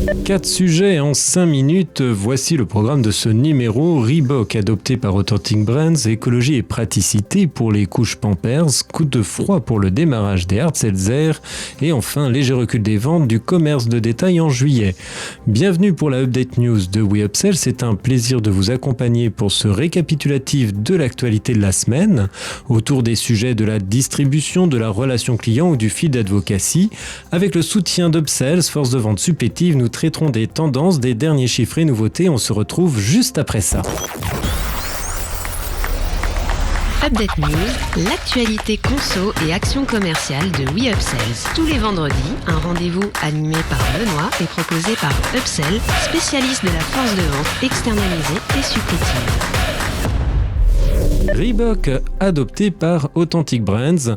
4 sujets en 5 minutes, voici le programme de ce numéro. Reebok adopté par Authentic Brands, écologie et praticité pour les couches Pampers, coup de froid pour le démarrage des hard seltzer et enfin léger recul des ventes du commerce de détail en juillet. Bienvenue pour la Update News de WeUpsell, c'est un plaisir de vous accompagner pour ce récapitulatif de l'actualité de la semaine autour des sujets de la distribution, de la relation client ou du feed advocacy. Avec le soutien d'Upsells, force de vente supplétive, nous traitons des tendances, des derniers chiffres et nouveautés. On se retrouve juste après ça. Update News, l'actualité conso et action commerciale de WeUpsells. Tous les vendredis, un rendez-vous animé par Benoît et proposé par Upsell, spécialiste de la force de vente externalisée et supplétive. Reebok, adopté par Authentic Brands.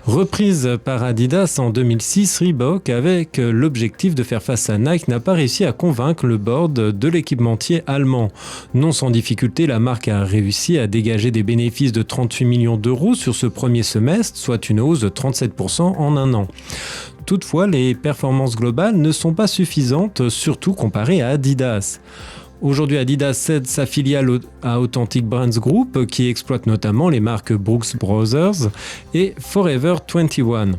Reprise par Adidas en 2006, Reebok, avec l'objectif de faire face à Nike, n'a pas réussi à convaincre le board de l'équipementier allemand. Non sans difficulté, la marque a réussi à dégager des bénéfices de 38 millions d'euros sur ce premier semestre, soit une hausse de 37% en un an. Toutefois, les performances globales ne sont pas suffisantes, surtout comparées à Adidas. Aujourd'hui, Adidas cède sa filiale à Authentic Brands Group qui exploite notamment les marques Brooks Brothers et Forever 21.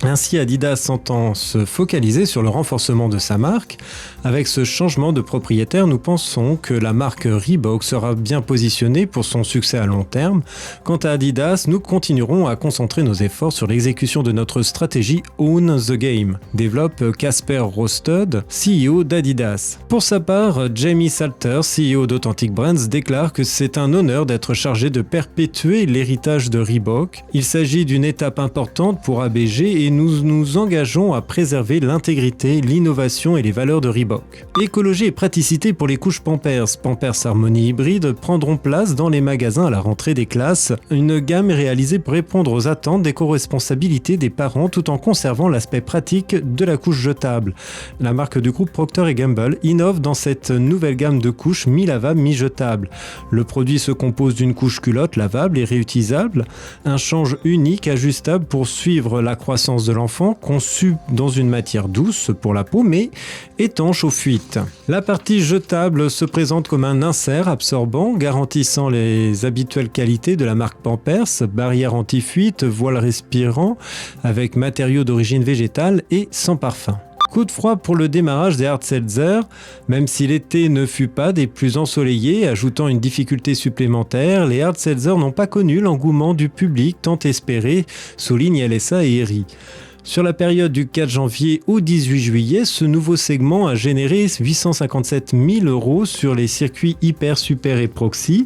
Ainsi, Adidas s'entend se focaliser sur le renforcement de sa marque. Avec ce changement de propriétaire, nous pensons que la marque Reebok sera bien positionnée pour son succès à long terme. Quant à Adidas, nous continuerons à concentrer nos efforts sur l'exécution de notre stratégie Own the Game, développe Kasper Rosted, CEO d'Adidas. Pour sa part, Jamie Salter, CEO d'Authentic Brands, déclare que c'est un honneur d'être chargé de perpétuer l'héritage de Reebok. Il s'agit d'une étape importante pour ABG et nous nous engageons à préserver l'intégrité, l'innovation et les valeurs de Reebok. Écologie et praticité pour les couches Pampers. Pampers Harmonie Hybride prendront place dans les magasins à la rentrée des classes. Une gamme est réalisée pour répondre aux attentes d'éco-responsabilité des parents tout en conservant l'aspect pratique de la couche jetable. La marque du groupe Procter & Gamble innove dans cette nouvelle gamme de couches mi-lavables, mi-jetables. Le produit se compose d'une couche culotte lavable et réutilisable, un change unique ajustable pour suivre la croissance de l'enfant, conçu dans une matière douce pour la peau mais étanche aux fuites. La partie jetable se présente comme un insert absorbant garantissant les habituelles qualités de la marque Pampers, barrière anti-fuite, voile respirant avec matériaux d'origine végétale et sans parfum. Coup de froid pour le démarrage des hard seltzer, même si l'été ne fut pas des plus ensoleillés, ajoutant une difficulté supplémentaire, les hard seltzer n'ont pas connu l'engouement du public tant espéré, souligne LSA et ERI. Sur la période du 4 janvier au 18 juillet, ce nouveau segment a généré 857 000 € sur les circuits Hyper, Super et Proxy.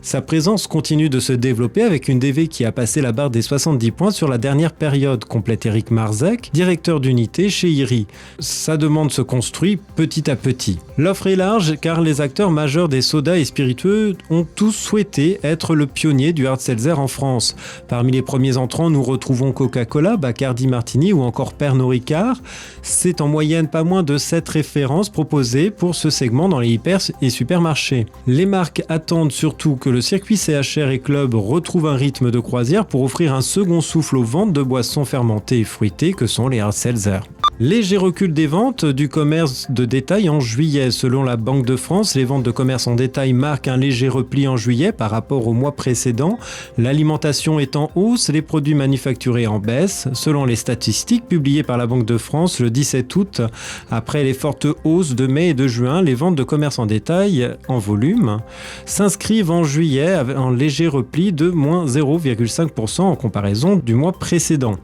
Sa présence continue de se développer avec une DV qui a passé la barre des 70 points sur la dernière période, complète Eric Marzek, directeur d'unité chez IRI. Sa demande se construit petit à petit. L'offre est large car les acteurs majeurs des sodas et spiritueux ont tous souhaité être le pionnier du hard seltzer en France. Parmi les premiers entrants, nous retrouvons Coca-Cola, Bacardi Martini ou encore Pernod Ricard. C'est en moyenne pas moins de 7 références proposées pour ce segment dans les hyper et supermarchés. Les marques attendent surtout que le circuit CHR et Club retrouve un rythme de croisière pour offrir un second souffle aux ventes de boissons fermentées et fruitées que sont les hard seltzer. Léger recul des ventes du commerce de détail en juillet. Selon la Banque de France, les ventes de commerce en détail marquent un léger repli en juillet par rapport au mois précédent. L'alimentation est en hausse, les produits manufacturés en baisse. Selon les statistiques publiées par la Banque de France le 17 août, après les fortes hausses de mai et de juin, les ventes de commerce en détail en volume s'inscrivent en juillet en léger repli de moins 0,5% en comparaison du mois précédent.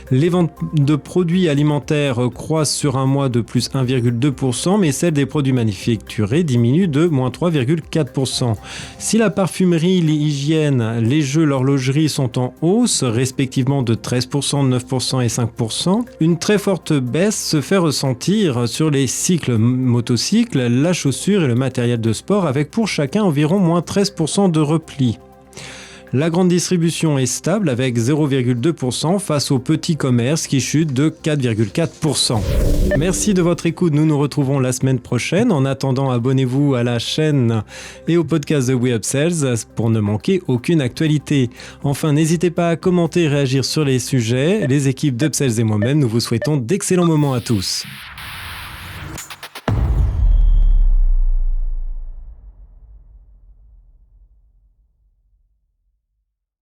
Les ventes de produits alimentaires croissent sur un mois de plus 1,2%, mais celles des produits manufacturés diminuent de moins 3,4%. Si la parfumerie, l'hygiène, les jeux, l'horlogerie sont en hausse, respectivement de 13%, 9% et 5%, une très forte baisse se fait ressentir sur les cycles motocycles, la chaussure et le matériel de sport, avec pour chacun environ moins 13% de repli. La grande distribution est stable avec 0,2% face au petit commerce qui chute de 4,4%. Merci de votre écoute, nous nous retrouvons la semaine prochaine. En attendant, abonnez-vous à la chaîne et au podcast de WeUpsells pour ne manquer aucune actualité. Enfin, n'hésitez pas à commenter et réagir sur les sujets. Les équipes d'Upsells et moi-même, nous vous souhaitons d'excellents moments à tous.